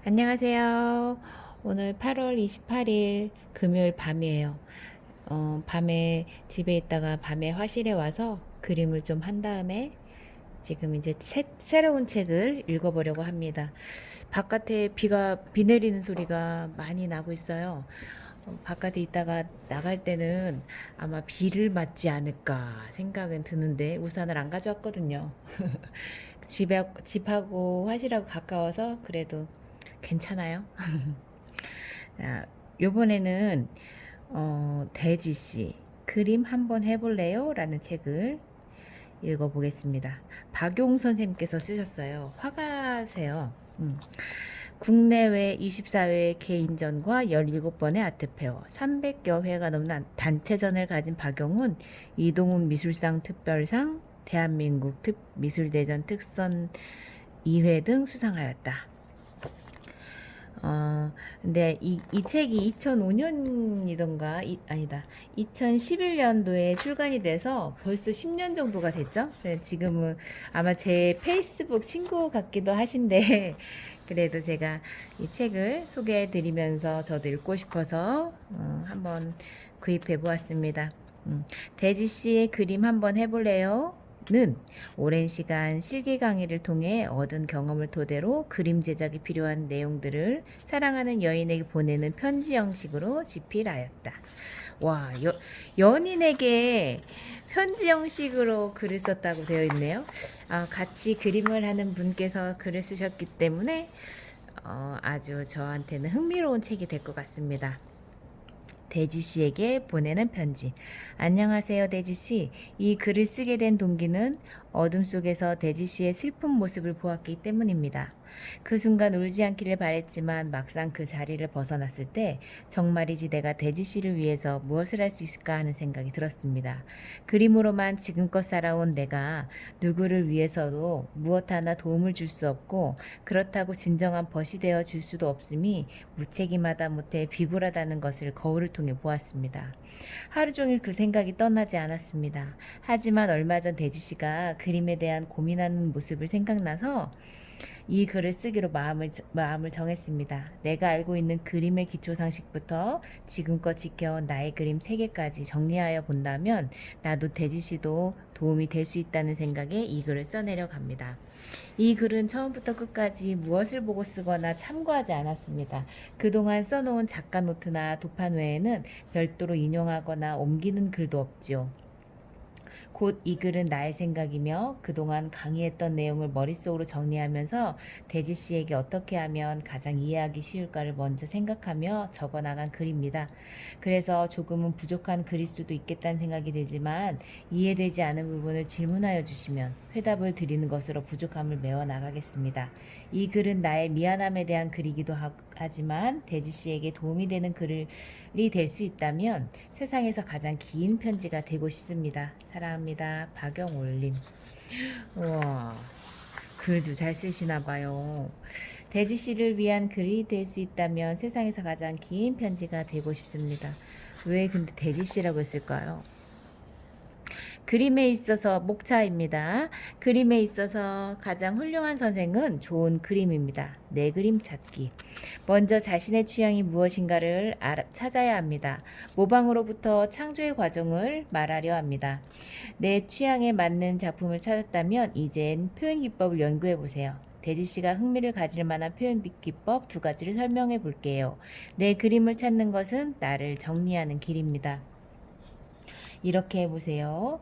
안녕하세요. 오늘 8월 28일 금요일 밤이에요. 밤에 집에 있다가 밤에 화실에 와서 그림을 좀 한 다음에 지금 이제 새로운 책을 읽어보려고 합니다. 바깥에 비 내리는 소리가 많이 나고 있어요. 바깥에 있다가 나갈 때는 아마 비를 맞지 않을까 생각은 드는데 우산을 안 가져왔거든요. 집하고 화실하고 가까워서 그래도 괜찮아요. 아, 요번에는 대지 씨 그림 한번 해볼래요? 라는 책을 읽어보겠습니다. 박용 선생님께서 쓰셨어요. 화가세요. 국내외 24회 개인전과 17번의 아트페어, 300여 회가 넘는 단체전을 가진 박용은 이동훈 미술상 특별상, 대한민국 미술대전 특선 2회 등 수상하였다. 근데 이 책이 2005년이던가, 아니다. 2011년도에 출간이 돼서 벌써 10년 정도가 됐죠? 지금은 아마 제 페이스북 친구 같기도 하신데, 그래도 제가 이 책을 소개해 드리면서 저도 읽고 싶어서 한번 구입해 보았습니다. 대지 씨의 그림 한번 해볼래요? 는 오랜 시간 실기 강의를 통해 얻은 경험을 토대로 그림 제작에 필요한 내용들을 사랑하는 여인에게 보내는 편지 형식으로 집필하였다. 와, 연인에게 편지 형식으로 글을 썼다고 되어 있네요. 같이 그림을 하는 분께서 글을 쓰셨기 때문에 아주 저한테는 흥미로운 책이 될 것 같습니다. 대지 씨에게 보내는 편지. 안녕하세요, 대지 씨. 이 글을 쓰게 된 동기는 어둠 속에서 대지 씨의 슬픈 모습을 보았기 때문입니다. 그 순간 울지 않기를 바랬지만 막상 그 자리를 벗어났을 때 정말이지 내가 대지 씨를 위해서 무엇을 할 수 있을까 하는 생각이 들었습니다. 그림으로만 지금껏 살아온 내가 누구를 위해서도 무엇 하나 도움을 줄 수 없고 그렇다고 진정한 벗이 되어 줄 수도 없음이 무책임하다 못해 비굴하다는 것을 거울을 통해 보았습니다. 하루 종일 그 생각이 떠나지 않았습니다. 하지만 얼마 전 대지 씨가 그림에 대한 고민하는 모습을 생각나서 이 글을 쓰기로 마음을 정했습니다. 내가 알고 있는 그림의 기초 상식부터 지금껏 지켜온 나의 그림 세계까지 정리하여 본다면 나도 대지 씨도 도움이 될 수 있다는 생각에 이 글을 써내려 갑니다. 이 글은 처음부터 끝까지 무엇을 보고 쓰거나 참고하지 않았습니다. 그동안 써놓은 작가 노트나 도판 외에는 별도로 인용하거나 옮기는 글도 없지요. 곧 이 글은 나의 생각이며 그동안 강의했던 내용을 머릿속으로 정리하면서 대지 씨에게 어떻게 하면 가장 이해하기 쉬울까를 먼저 생각하며 적어나간 글입니다. 그래서 조금은 부족한 글일 수도 있겠다는 생각이 들지만 이해되지 않은 부분을 질문하여 주시면 회답을 드리는 것으로 부족함을 메워 나가겠습니다. 이 글은 나의 미안함에 대한 글이기도 하지만 대지 씨에게 도움이 되는 글이 될 수 있다면 세상에서 가장 긴 편지가 되고 싶습니다. 사랑합니다. 박영올님. 우와, 글도 잘 쓰시나 봐요. 대지 씨를 위한 글이 될 수 있다면 세상에서 가장 긴 편지가 되고 싶습니다. 왜 근데 대지 씨라고 했을까요? 그림에 있어서 목차입니다. 그림에 있어서 가장 훌륭한 선생은 좋은 그림입니다. 내 그림 찾기. 먼저 자신의 취향이 무엇인가를 찾아야 합니다. 모방으로부터 창조의 과정을 말하려 합니다. 내 취향에 맞는 작품을 찾았다면 이젠 표현 기법을 연구해 보세요. 대지 씨가 흥미를 가질 만한 표현 기법 두 가지를 설명해 볼게요. 내 그림을 찾는 것은 나를 정리하는 길입니다. 이렇게 해보세요.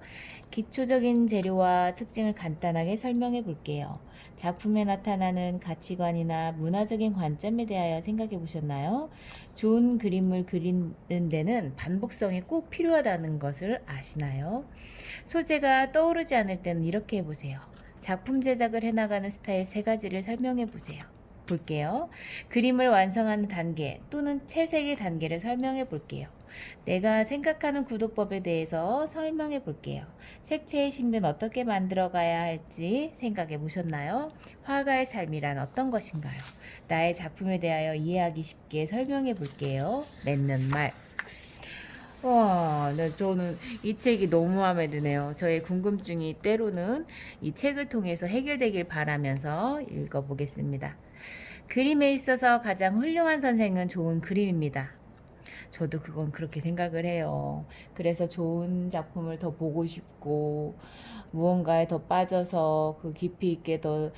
기초적인 재료와 특징을 간단하게 설명해 볼게요. 작품에 나타나는 가치관이나 문화적인 관점에 대하여 생각해 보셨나요? 좋은 그림을 그리는 데는 반복성이 꼭 필요하다는 것을 아시나요? 소재가 떠오르지 않을 때는 이렇게 해보세요. 작품 제작을 해나가는 스타일 세 가지를 설명해 보세요. 볼게요. 그림을 완성하는 단계 또는 채색의 단계를 설명해 볼게요. 내가 생각하는 구도법에 대해서 설명해 볼게요. 색채의 신비는 어떻게 만들어 가야 할지 생각해 보셨나요? 화가의 삶이란 어떤 것인가요? 나의 작품에 대하여 이해하기 쉽게 설명해 볼게요. 맺는 말. 와, 네, 저는 이 책이 너무 마음에 드네요. 저의 궁금증이 때로는 이 책을 통해서 해결되길 바라면서 읽어보겠습니다. 그림에 있어서 가장 훌륭한 선생은 좋은 그림입니다. 저도 그건 그렇게 생각을 해요. 그래서 좋은 작품을 더 보고 싶고 무언가에 더 빠져서 그 깊이 있게 더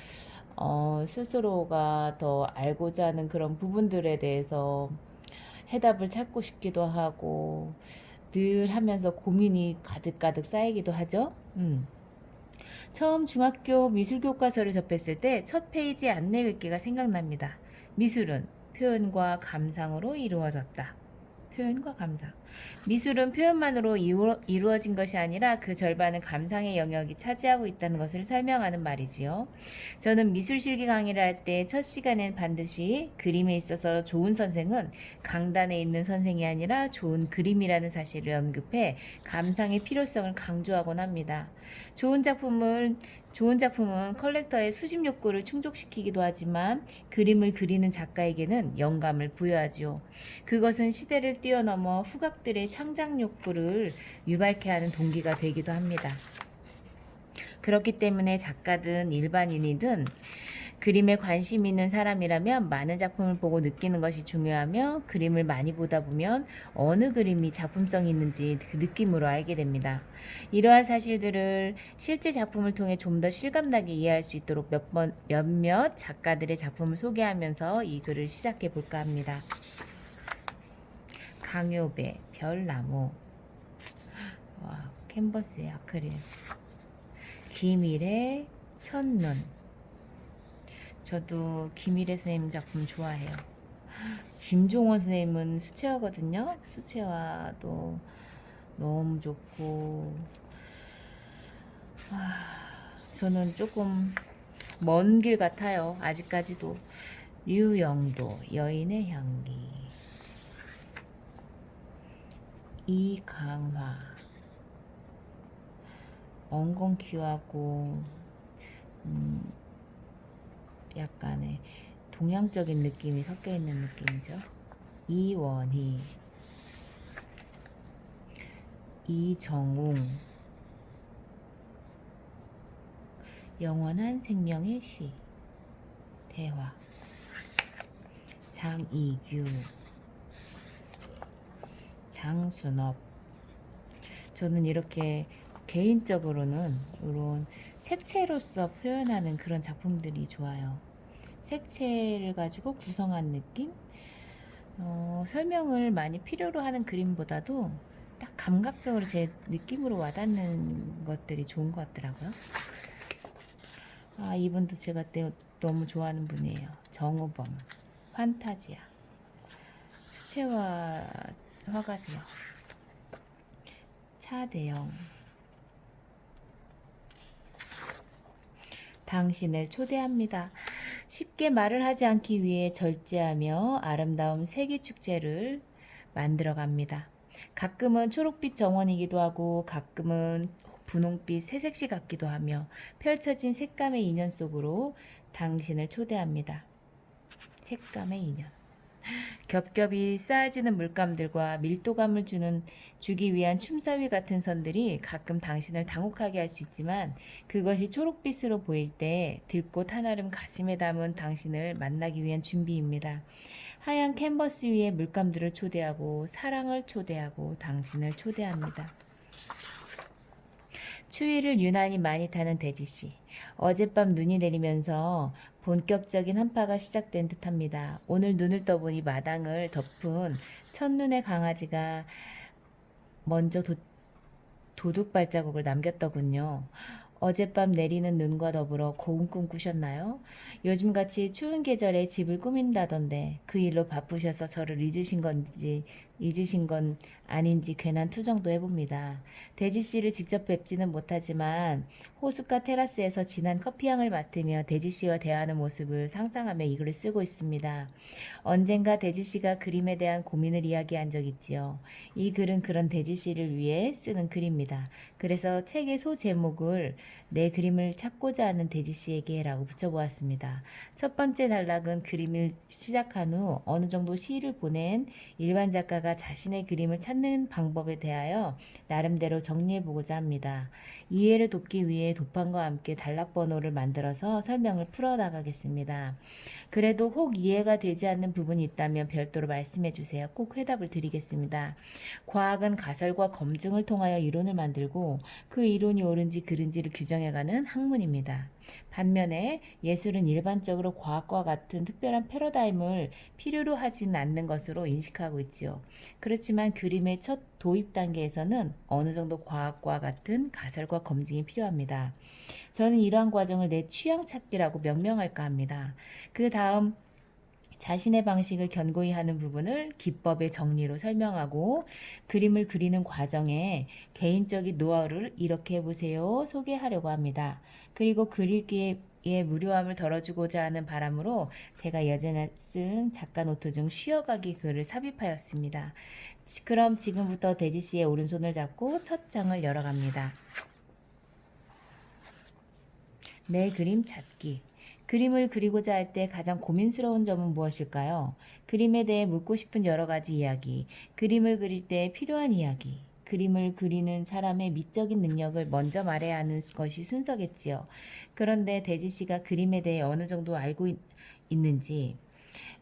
스스로가 더 알고자 하는 그런 부분들에 대해서 해답을 찾고 싶기도 하고 늘 하면서 고민이 가득가득 쌓이기도 하죠. 처음 중학교 미술 교과서를 접했을 때 첫 페이지 안내 글귀가 생각납니다. 미술은 표현과 감상으로 이루어졌다. 표현과 감상. 미술은 표현만으로 이루어진 것이 아니라 그 절반은 감상의 영역이 차지하고 있다는 것을 설명하는 말이지요. 저는 미술실기 강의를 할 때 첫 시간엔 반드시 그림에 있어서 좋은 선생은 강단에 있는 선생이 아니라 좋은 그림이라는 사실을 언급해 감상의 필요성을 강조하곤 합니다. 좋은 작품은 컬렉터의 수집 욕구를 충족시키기도 하지만 그림을 그리는 작가에게는 영감을 부여하지요. 그것은 시대를 뛰어넘어 후각들의 창작 욕구를 유발케 하는 동기가 되기도 합니다. 그렇기 때문에 작가든 일반인이든 그림에 관심 있는 사람이라면 많은 작품을 보고 느끼는 것이 중요하며 그림을 많이 보다 보면 어느 그림이 작품성이 있는지 그 느낌으로 알게 됩니다. 이러한 사실들을 실제 작품을 통해 좀 더 실감나게 이해할 수 있도록 몇몇 작가들의 작품을 소개하면서 이 글을 시작해 볼까 합니다. 강요배, 별나무, 캔버스의 아크릴, 김일의 첫눈. 저도 김일의 선생님 작품 좋아해요. 김종원 선생님은 수채화거든요. 수채화도 너무 좋고 저는 조금 먼 길 같아요. 아직까지도. 류영도, 여인의 향기, 이강화, 엉겅퀴하고 약간의 동양적인 느낌이 섞여 있는 느낌이죠. 이원희, 이정웅, 영원한 생명의 시, 대화, 장이규, 장순업. 저는 이렇게 개인적으로는 이런 색채로서 표현하는 그런 작품들이 좋아요. 색채를 가지고 구성한 느낌? 설명을 많이 필요로 하는 그림보다도 딱 감각적으로 제 느낌으로 와닿는 것들이 좋은 것 같더라고요. 이분도 제가 너무 좋아하는 분이에요. 정우범, 환타지아, 수채화 화가세요. 차대영, 당신을 초대합니다. 쉽게 말을 하지 않기 위해 절제하며 아름다운 세기축제를 만들어갑니다. 가끔은 초록빛 정원이기도 하고 가끔은 분홍빛 새색시 같기도 하며 펼쳐진 색감의 인연 속으로 당신을 초대합니다. 색감의 인연. 겹겹이 쌓아지는 물감들과 밀도감을 주기 위한 춤사위 같은 선들이 가끔 당신을 당혹하게 할 수 있지만 그것이 초록빛으로 보일 때 들꽃 한아름 가슴에 담은 당신을 만나기 위한 준비입니다. 하얀 캔버스 위에 물감들을 초대하고 사랑을 초대하고 당신을 초대합니다. 추위를 유난히 많이 타는 대지씨. 어젯밤 눈이 내리면서 본격적인 한파가 시작된 듯합니다. 오늘 눈을 떠보니 마당을 덮은 첫눈의 강아지가 먼저 도둑 발자국을 남겼더군요. 어젯밤 내리는 눈과 더불어 고운 꿈 꾸셨나요? 요즘같이 추운 계절에 집을 꾸민다던데 그 일로 바쁘셔서 저를 잊으신 건 아닌지 괜한 투정도 해봅니다. 대지 씨를 직접 뵙지는 못하지만 호숫가 테라스에서 진한 커피향을 맡으며 대지 씨와 대화하는 모습을 상상하며 이 글을 쓰고 있습니다. 언젠가 대지 씨가 그림에 대한 고민을 이야기한 적 있지요. 이 글은 그런 대지 씨를 위해 쓰는 글입니다. 그래서 책의 소 제목을 내 그림을 찾고자 하는 대지 씨에게라고 붙여보았습니다. 첫 번째 단락은 그림을 시작한 후 어느 정도 시를 보낸 일반 작가가 자신의 그림을 찾는 방법에 대하여 나름대로 정리해보고자 합니다. 이해를 돕기 위해 문제의 도판과 함께 단락번호를 만들어서 설명을 풀어나가겠습니다. 그래도 혹 이해가 되지 않는 부분이 있다면 별도로 말씀해 주세요. 꼭 해답을 드리겠습니다. 과학은 가설과 검증을 통하여 이론을 만들고 그 이론이 옳은지 그른지를 규정해가는 학문입니다. 반면에 예술은 일반적으로 과학과 같은 특별한 패러다임을 필요로 하지는 않는 것으로 인식하고 있지요. 그렇지만 그림의 첫 도입 단계에서는 어느 정도 과학과 같은 가설과 검증이 필요합니다. 저는 이러한 과정을 내 취향 찾기라고 명명할까 합니다. 그 다음 자신의 방식을 견고히 하는 부분을 기법의 정리로 설명하고 그림을 그리는 과정에 개인적인 노하우를 이렇게 해보세요 소개하려고 합니다. 그리고 그리기의 무료함을 덜어주고자 하는 바람으로 제가 예전에 쓴 작가 노트 중 쉬어가기 글을 삽입하였습니다. 그럼 지금부터 대지 씨의 오른손을 잡고 첫 장을 열어갑니다. 내 그림 찾기. 그림을 그리고자 할 때 가장 고민스러운 점은 무엇일까요? 그림에 대해 묻고 싶은 여러 가지 이야기, 그림을 그릴 때 필요한 이야기, 그림을 그리는 사람의 미적인 능력을 먼저 말해야 하는 것이 순서겠지요. 그런데 대지 씨가 그림에 대해 어느 정도 알고 있는지,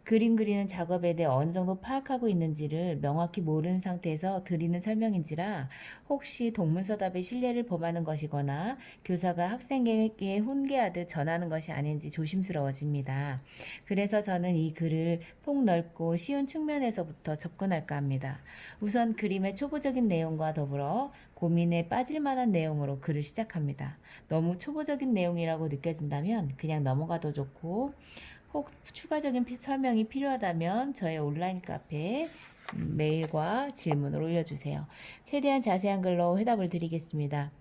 그림 그리는 작업에 대해 어느 정도 파악하고 있는지를 명확히 모르는 상태에서 드리는 설명인지라 혹시 동문서답의 신뢰를 범하는 것이거나 교사가 학생에게 훈계하듯 전하는 것이 아닌지 조심스러워집니다. 그래서 저는 이 글을 폭넓고 쉬운 측면에서부터 접근할까 합니다. 우선 그림의 초보적인 내용과 더불어 고민에 빠질 만한 내용으로 글을 시작합니다. 너무 초보적인 내용이라고 느껴진다면 그냥 넘어가도 좋고 혹 추가적인 설명이 필요하다면 저의 온라인 카페에 메일과 질문을 올려주세요. 최대한 자세한 글로 해답을 드리겠습니다.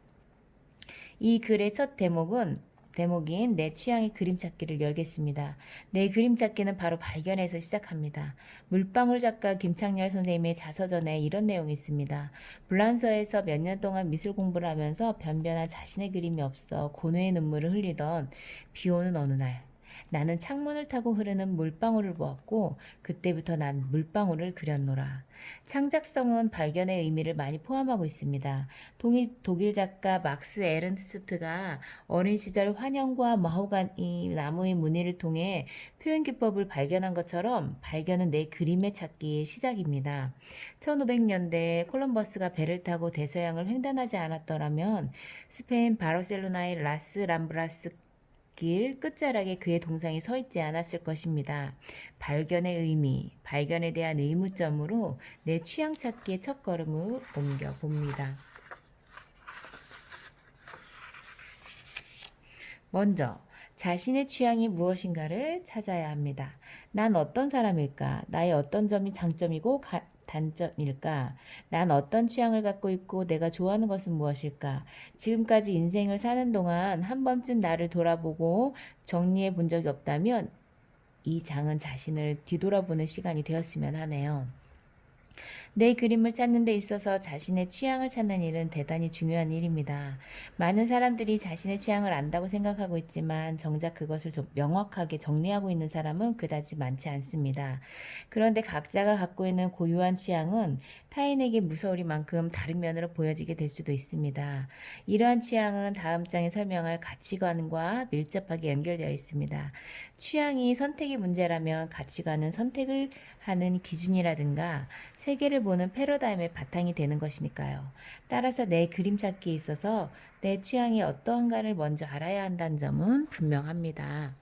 이 글의 첫 대목인 내 취향의 그림 찾기를 열겠습니다. 내 그림 찾기는 바로 발견에서 시작합니다. 물방울 작가 김창렬 선생님의 자서전에 이런 내용이 있습니다. 불란서에서 몇 년 동안 미술 공부를 하면서 변변한 자신의 그림이 없어 고뇌의 눈물을 흘리던 비 오는 어느 날 나는 창문을 타고 흐르는 물방울을 보았고 그때부터 난 물방울을 그렸노라. 창작성은 발견의 의미를 많이 포함하고 있습니다. 독일 작가 막스 에른스트가 어린 시절 환영과 마호가니 나무의 무늬를 통해 표현 기법을 발견한 것처럼 발견은 내 그림의 찾기의 시작입니다. 1500년대 콜럼버스가 배를 타고 대서양을 횡단하지 않았더라면 스페인 바르셀로나의 라스 람브라스 길 끝자락에 그의 동상이 서 있지 않았을 것입니다. 발견의 의미, 발견에 대한 의무점으로 내 취향 찾기의 첫걸음을 옮겨봅니다. 먼저 자신의 취향이 무엇인가를 찾아야 합니다. 난 어떤 사람일까? 나의 어떤 점이 장점이고 단점일까? 난 어떤 취향을 갖고 있고 내가 좋아하는 것은 무엇일까? 지금까지 인생을 사는 동안 한 번쯤 나를 돌아보고 정리해 본 적이 없다면 이 장은 자신을 뒤돌아보는 시간이 되었으면 하네요. 내 그림을 찾는 데 있어서 자신의 취향을 찾는 일은 대단히 중요한 일입니다. 많은 사람들이 자신의 취향을 안다고 생각하고 있지만 정작 그것을 좀 명확하게 정리하고 있는 사람은 그다지 많지 않습니다. 그런데 각자가 갖고 있는 고유한 취향은 타인에게 무서우리만큼 다른 면으로 보여지게 될 수도 있습니다. 이러한 취향은 다음 장에 설명할 가치관과 밀접하게 연결되어 있습니다. 취향이 선택의 문제라면 가치관은 선택을 하는 기준이라든가 세계를 보는 패러다임의 바탕이 되는 것이니까요. 따라서 내 그림 찾기에 있어서 내 취향이 어떠한가를 먼저 알아야 한다는 점은 분명합니다.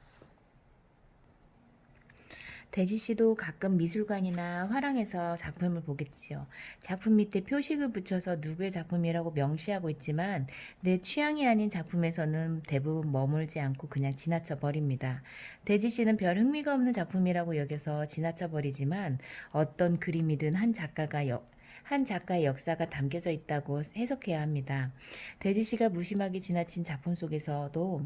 대지 씨도 가끔 미술관이나 화廊에서 작품을 보겠지요. 작품 밑에 표식을 붙여서 누구의 작품이라고 명시하고 있지만 내 취향이 아닌 작품에서는 대부분 머물지 않고 그냥 지나쳐 버립니다. 대지 씨는 별 흥미가 없는 작품이라고 여겨서 지나쳐 버리지만 어떤 그림이든 한 작가의 역사가 담겨져 있다고 해석해야 합니다. 대지 씨가 무심하게 지나친 작품 속에서도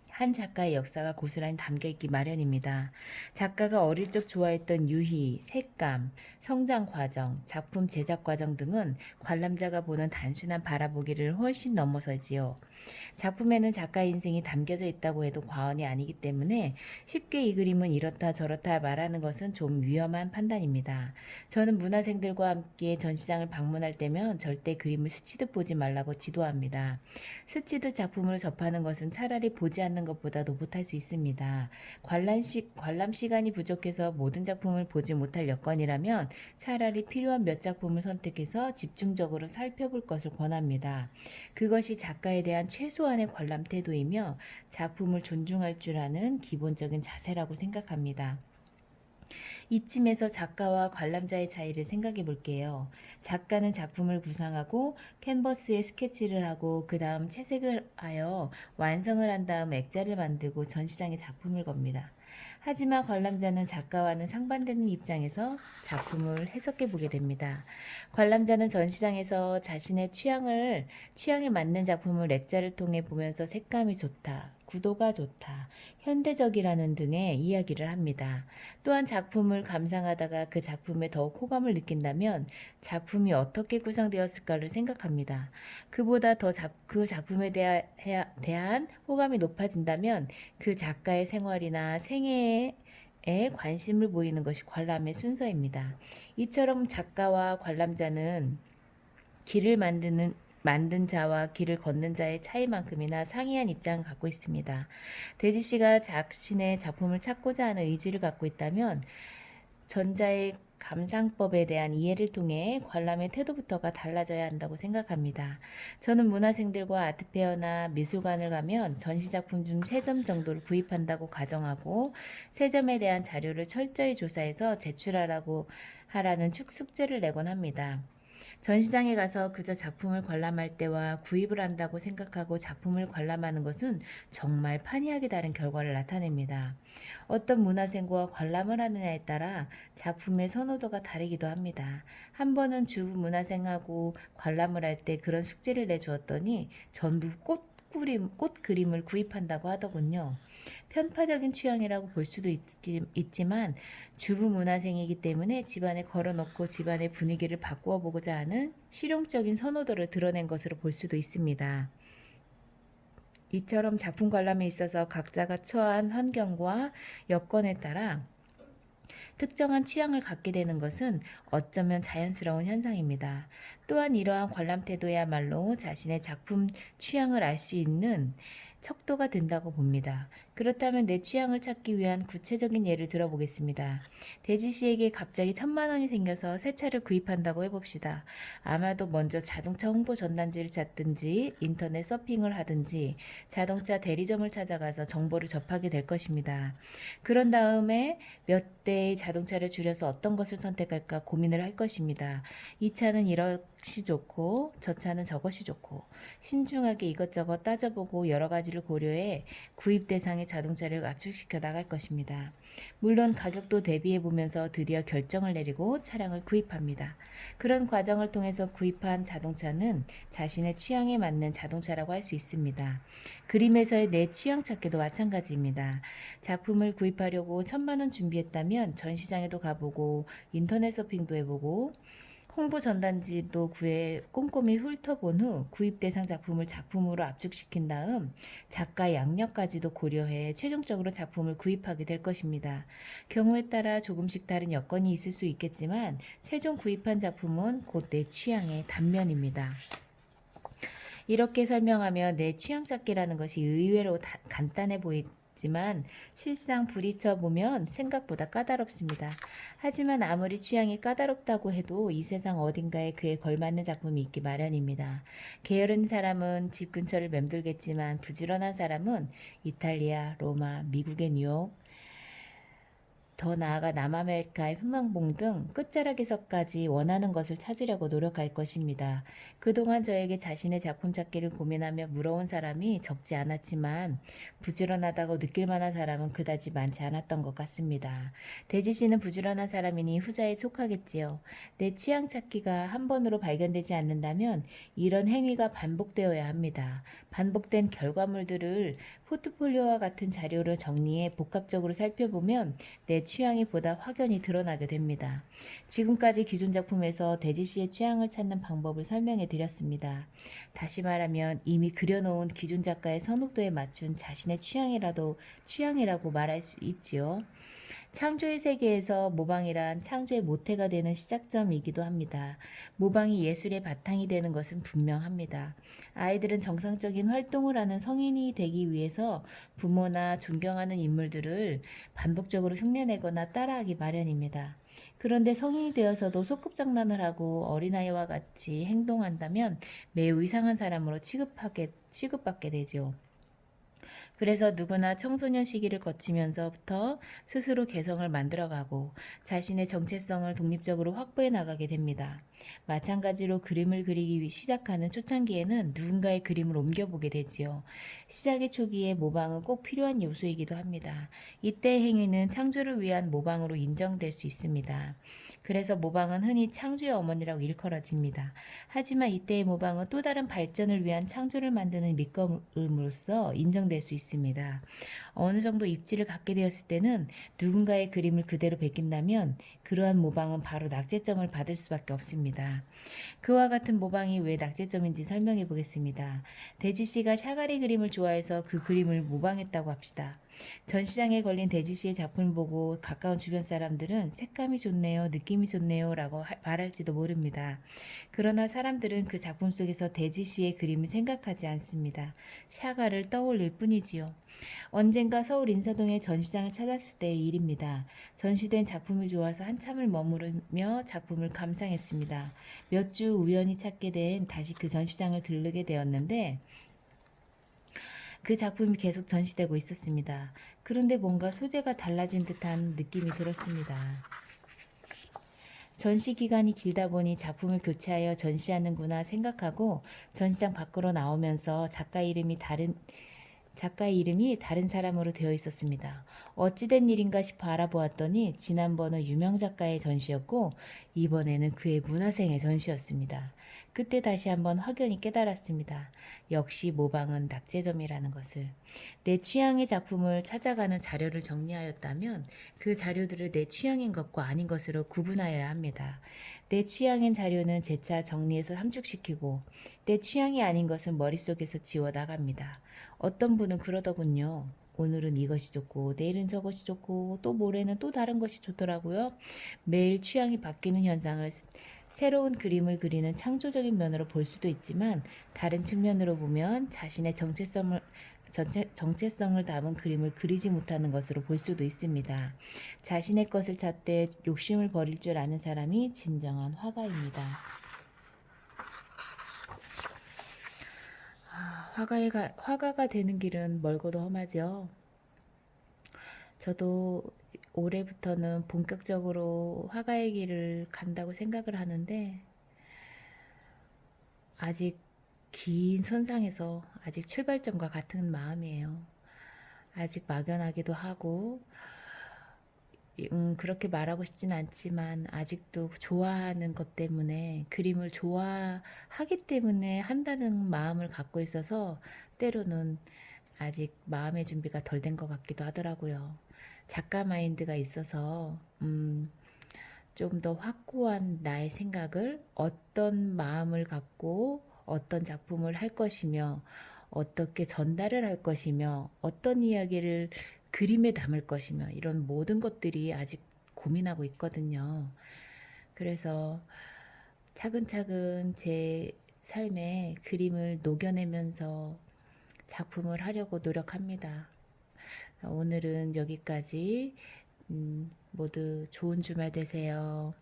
한 작가의 역사가 고스란히 담겨있기 마련입니다. 작가가 어릴 적 좋아했던 유희, 색감, 성장 과정, 작품 제작 과정 등은 관람자가 보는 단순한 바라보기를 훨씬 넘어서지요. 작품에는 작가의 인생이 담겨져 있다고 해도 과언이 아니기 때문에 쉽게 이 그림은 이렇다 저렇다 말하는 것은 좀 위험한 판단입니다. 저는 문화생들과 함께 전시장을 방문할 때면 절대 그림을 스치듯 보지 말라고 지도합니다. 스치듯 작품을 접하는 것은 차라리 보지 않는 것보다도 못할 수 있습니다. 관람 시간이 부족해서 모든 작품을 보지 못할 여건이라면 차라리 필요한 몇 작품을 선택해서 집중적으로 살펴볼 것을 권합니다. 그것이 작가에 대한 최소한의 관람 태도이며 작품을 존중할 줄 아는 기본적인 자세라고 생각합니다. 이쯤에서 작가와 관람자의 차이를 생각해 볼게요. 작가는 작품을 구상하고 캔버스에 스케치를 하고 그 다음 채색을 하여 완성을 한 다음 액자를 만들고 전시장에 작품을 겁니다. 하지만 관람자는 작가와는 상반되는 입장에서 작품을 해석해 보게 됩니다. 관람자는 전시장에서 자신의 취향에 맞는 작품을 액자를 통해 보면서 색감이 좋다, 구도가 좋다, 현대적이라는 등의 이야기를 합니다. 또한 작품을 감상하다가 그 작품에 더욱 호감을 느낀다면 작품이 어떻게 구성되었을까를 생각합니다. 그보다 더 그 작품에 대한 호감이 높아진다면 그 작가의 생활이나 생애에 관심을 보이는 것이 관람의 순서입니다. 이처럼 작가와 관람자는 길을 만든 자와 길을 걷는 자의 차이만큼이나 상이한 입장을 갖고 있습니다. 대지 씨가 자신의 작품을 찾고자 하는 의지를 갖고 있다면 전자의 감상법에 대한 이해를 통해 관람의 태도부터가 달라져야 한다고 생각합니다. 저는 문화생들과 아트페어나 미술관을 가면 전시작품 중 3점 정도를 구입한다고 가정하고 3점에 대한 자료를 철저히 조사해서 하라는 숙제를 내곤 합니다. 전시장에 가서 그저 작품을 관람할 때와 구입을 한다고 생각하고 작품을 관람하는 것은 정말 판이하게 다른 결과를 나타냅니다. 어떤 문화생과 관람을 하느냐에 따라 작품의 선호도가 다르기도 합니다. 한 번은 주부 문화생하고 관람을 할 때 그런 숙제를 내주었더니 전부 꽃 그림을 구입한다고 하더군요. 편파적인 취향이라고 볼 수도 있지만 주부 문화생이기 때문에 집안에 걸어놓고 집안의 분위기를 바꾸어 보고자 하는 실용적인 선호도를 드러낸 것으로 볼 수도 있습니다. 이처럼 작품 관람에 있어서 각자가 처한 환경과 여건에 따라 특정한 취향을 갖게 되는 것은 어쩌면 자연스러운 현상입니다. 또한 이러한 관람 태도야말로 자신의 작품 취향을 알 수 있는 척도가 된다고 봅니다. 그렇다면 내 취향을 찾기 위한 구체적인 예를 들어보겠습니다. 대지 씨에게 갑자기 1,000만 원이 생겨서 새 차를 구입한다고 해봅시다. 아마도 먼저 자동차 홍보 전단지를 찾든지 인터넷 서핑을 하든지 자동차 대리점을 찾아가서 정보를 접하게 될 것입니다. 그런 다음에 몇 대의 자동차를 줄여서 어떤 것을 선택할까 고민을 할 것입니다. 이 차는 이것이 좋고 저 차는 저것이 좋고 신중하게 이것저것 따져보고 여러 가지를 고려해 구입 대상의 자동차를 압축시켜 나갈 것입니다. 물론 가격도 대비해 보면서 드디어 결정을 내리고 차량을 구입합니다. 그런 과정을 통해서 구입한 자동차는 자신의 취향에 맞는 자동차라고 할 수 있습니다. 그림에서의 내 취향 찾기도 마찬가지입니다. 작품을 구입하려고 1,000만 원 준비했다면 전시장에도 가보고 인터넷 서핑도 해보고 홍보 전단지도 구해 꼼꼼히 훑어본 후 구입 대상 작품을 작품으로 압축시킨 다음 작가 양력까지도 고려해 최종적으로 작품을 구입하게 될 것입니다. 경우에 따라 조금씩 다른 여건이 있을 수 있겠지만 최종 구입한 작품은 곧 내 취향의 단면입니다. 이렇게 설명하며 내 취향 찾기라는 것이 의외로 간단해 보이지만 실상 부딪혀 보면 생각보다 까다롭습니다. 하지만 아무리 취향이 까다롭다고 해도 이 세상 어딘가에 그에 걸맞는 작품이 있기 마련입니다. 게으른 사람은 집 근처를 맴돌겠지만 부지런한 사람은 이탈리아, 로마, 미국의 뉴욕, 더 나아가 남아메리카의 휴양봉 등 끝자락에서까지 원하는 것을 찾으려고 노력할 것입니다. 그동안 저에게 자신의 작품 찾기를 고민하며 물어온 사람이 적지 않았지만 부지런하다고 느낄 만한 사람은 그다지 많지 않았던 것 같습니다. 대지 씨는 부지런한 사람이니 후자에 속하겠지요. 내 취향 찾기가 한 번으로 발견되지 않는다면 이런 행위가 반복되어야 합니다. 반복된 결과물들을 포트폴리오와 같은 자료를 정리해 복합적으로 살펴보면 내 취향이 보다 확연히 드러나게 됩니다. 지금까지 기존 작품에서 대지 씨의 취향을 찾는 방법을 설명해 드렸습니다. 다시 말하면 이미 그려놓은 기존 작가의 선호도에 맞춘 자신의 취향이라고 말할 수 있지요. 창조의 세계에서 모방이란 창조의 모태가 되는 시작점이기도 합니다. 모방이 예술의 바탕이 되는 것은 분명합니다. 아이들은 정상적인 활동을 하는 성인이 되기 위해서 부모나 존경하는 인물들을 반복적으로 흉내내거나 따라하기 마련입니다. 그런데 성인이 되어서도 소꿉장난을 하고 어린아이와 같이 행동한다면 매우 이상한 사람으로 취급받게 되죠. 그래서 누구나 청소년 시기를 거치면서부터 스스로 개성을 만들어가고 자신의 정체성을 독립적으로 확보해 나가게 됩니다. 마찬가지로 그림을 그리기 시작하는 초창기에는 누군가의 그림을 옮겨보게 되지요. 시작의 초기에 모방은 꼭 필요한 요소이기도 합니다. 이때의 행위는 창조를 위한 모방으로 인정될 수 있습니다. 그래서 모방은 흔히 창조의 어머니라고 일컬어집니다. 하지만 이때의 모방은 또 다른 발전을 위한 창조를 만드는 밑거름으로서 인정될 수 있습니다. 어느 정도 입지를 갖게 되었을 때는 누군가의 그림을 그대로 베낀다면 그러한 모방은 바로 낙제점을 받을 수밖에 없습니다. 그와 같은 모방이 왜 낙제점인지 설명해 보겠습니다. 대지 씨가 샤가리 그림을 좋아해서 그 그림을 모방했다고 합시다. 전시장에 걸린 대지 씨의 작품을 보고 가까운 주변 사람들은 색감이 좋네요, 느낌이 좋네요 라고 말할지도 모릅니다. 그러나 사람들은 그 작품 속에서 대지 씨의 그림을 생각하지 않습니다. 샤가를 떠올릴 뿐이지요. 언젠가 서울 인사동의 전시장을 찾았을 때의 일입니다. 전시된 작품이 좋아서 한참을 머무르며 작품을 감상했습니다. 몇 주 우연히 찾게 된 다시 그 전시장을 들르게 되었는데 그 작품이 계속 전시되고 있었습니다. 그런데 뭔가 소재가 달라진 듯한 느낌이 들었습니다. 전시 기간이 길다 보니 작품을 교체하여 전시하는구나 생각하고 전시장 밖으로 나오면서 작가의 이름이 다른 사람으로 되어 있었습니다. 어찌된 일인가 싶어 알아보았더니 지난번은 유명 작가의 전시였고 이번에는 그의 문화생의 전시였습니다. 그때 다시 한번 확연히 깨달았습니다. 역시 모방은 낙제점이라는 것을. 내 취향의 작품을 찾아가는 자료를 정리하였다면 그 자료들을 내 취향인 것과 아닌 것으로 구분하여야 합니다. 내 취향인 자료는 재차 정리해서 함축시키고 내 취향이 아닌 것은 머릿속에서 지워나갑니다. 어떤 분은 그러더군요. 오늘은 이것이 좋고 내일은 저것이 좋고 또 모레는 또 다른 것이 좋더라고요. 매일 취향이 바뀌는 현상을 새로운 그림을 그리는 창조적인 면으로 볼 수도 있지만 다른 측면으로 보면 자신의 정체성을 담은 그림을 그리지 못하는 것으로 볼 수도 있습니다. 자신의 것을 찾되 욕심을 버릴 줄 아는 사람이 진정한 화가입니다. 화가가 되는 길은 멀고도 험하죠. 저도 올해부터는 본격적으로 화가의 길을 간다고 생각을 하는데 아직 긴 선상에서 아직 출발점과 같은 마음이에요. 아직 막연하기도 하고 그렇게 말하고 싶진 않지만 아직도 좋아하는 것 때문에 그림을 좋아하기 때문에 한다는 마음을 갖고 있어서 때로는 아직 마음의 준비가 덜 된 것 같기도 하더라고요. 작가 마인드가 있어서 좀 더 확고한 나의 생각을 어떤 마음을 갖고 어떤 작품을 할 것이며 어떻게 전달을 할 것이며 어떤 이야기를 그림에 담을 것이며 이런 모든 것들이 아직 고민하고 있거든요. 그래서 차근차근 제 삶에 그림을 녹여내면서 작품을 하려고 노력합니다. 오늘은 여기까지. 모두 좋은 주말 되세요.